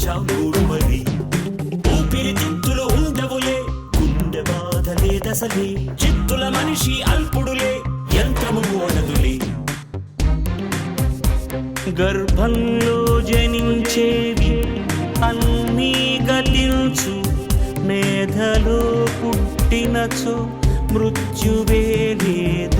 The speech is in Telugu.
వచ్చావు చూడు మరి. ఊపిరి తిత్తులు ఉండవులే, గుండె బాధ లేదసలే, చిత్తుల మనిషి అల్పుడులే, యంత్రము ఓడదులే. గర్భంలో జనించేవి అన్నీ గతించు, మేధలో పుట్టినచో మృత్యువే లేదు.